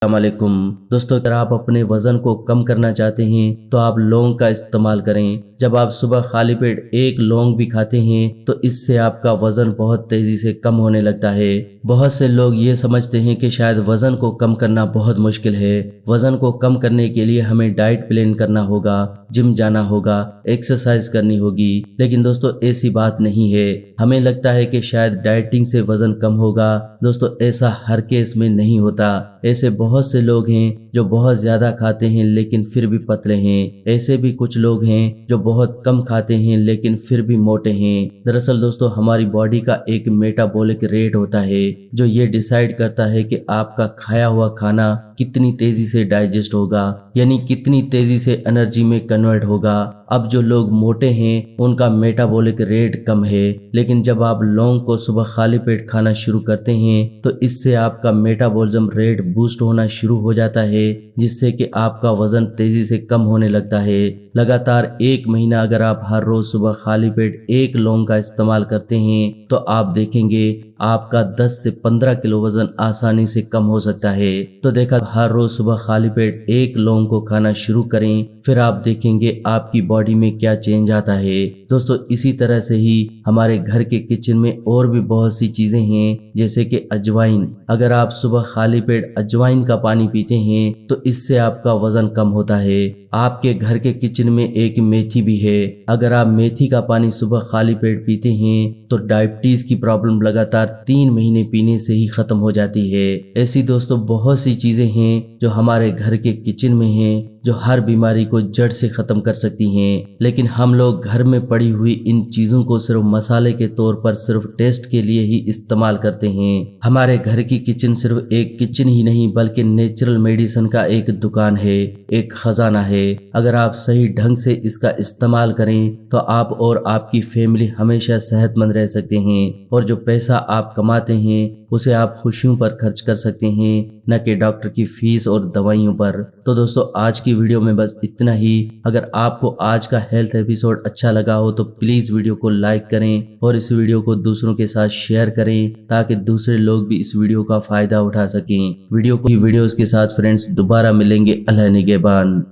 अस्सलामुअलैकुम दोस्तों, अगर आप अपने वजन को कम करना चाहते हैं तो आप लौंग का इस्तेमाल करें। जब आप सुबह खाली पेट एक लौंग भी खाते हैं तो इससे आपका वजन बहुत तेजी से कम होने लगता है। बहुत से लोग ये समझते हैं कि शायद वजन को कम करना बहुत मुश्किल है। वजन को कम करने के लिए हमें डाइट प्लान करना होगा, जिम जाना होगा, एक्सरसाइज करनी होगी, लेकिन दोस्तों ऐसी बात नहीं है। हमें लगता है कि शायद डाइटिंग से वजन कम होगा। दोस्तों ऐसा हर केस में नहीं होता। ऐसे बहुत से लोग हैं जो बहुत ज्यादा खाते हैं लेकिन फिर भी पतले हैं। ऐसे भी कुछ लोग हैं जो बहुत कम खाते हैं लेकिन फिर भी मोटे हैं। दरअसल दोस्तों हमारी बॉडी का एक मेटाबॉलिक रेट होता है जो ये डिसाइड करता है कि आपका खाया हुआ खाना कितनी तेजी से डाइजेस्ट होगा, यानी कितनी तेजी से एनर्जी में कन्वर्ट होगा। अब जो लोग मोटे हैं उनका मेटाबॉलिक रेट कम है, लेकिन जब आप लौंग को सुबह खाली पेट खाना शुरू करते हैं तो इससे आपका मेटाबॉलिज्म रेट बूस्ट होना शुरू हो जाता है, जिससे कि आपका वजन तेजी से कम होने लगता है। लगातार 1 महीना अगर आप हर रोज सुबह खाली पेट एक लौंग का इस्तेमाल करते हैं तो आप देखेंगे आपका 10 से 15 किलो वजन आसानी से कम हो सकता है। तो देखा, हर रोज सुबह खाली पेट एक लौंग को खाना शुरू करें, फिर आप देखेंगे आपकी बॉडी में क्या चेंज आता है। दोस्तों इसी तरह से ही हमारे घर के किचन में और भी बहुत सी चीजें हैं, जैसे कि अजवाइन। अगर आप सुबह खाली पेट अजवाइन का पानी पीते हैं तो इससे आपका वजन कम होता है। आपके घर के किचन में एक मेथी भी है। अगर आप मेथी का पानी सुबह खाली पेट पीते हैं तो डायबिटीज की प्रॉब्लम लगातार 3 महीने पीने से ही खत्म हो जाती है। ऐसी दोस्तों बहुत सी चीजें हैं जो हमारे घर के किचन में हैं, जो हर बीमारी को जड़ से खत्म कर सकती हैं। लेकिन हम लोग घर में पड़ी हुई इन चीजों को सिर्फ मसाले के तौर पर, सिर्फ टेस्ट के लिए ही इस्तेमाल करते हैं। हमारे घर की किचन सिर्फ एक किचन ही नहीं बल्कि नेचुरल मेडिसिन का एक दुकान है, एक खजाना है। अगर आप सही ढंग से इसका इस्तेमाल करें तो आप और आपकी फैमिली हमेशा सेहतमंद रह सकते हैं, और जो पैसा आप कमाते हैं उसे आप खुशियों पर खर्च कर सकते हैं, न कि डॉक्टर की फीस और दवाइयों पर। तो दोस्तों आज की वीडियो में बस इतना ही। अगर आपको आज का हेल्थ एपिसोड अच्छा लगा हो तो प्लीज वीडियो को लाइक करें और इस वीडियो को दूसरों के साथ शेयर करें, ताकि दूसरे लोग भी इस वीडियो का फायदा उठा सकें। वीडियोस के साथ फ्रेंड्स दोबारा मिलेंगे। अल्लाह निगहबान।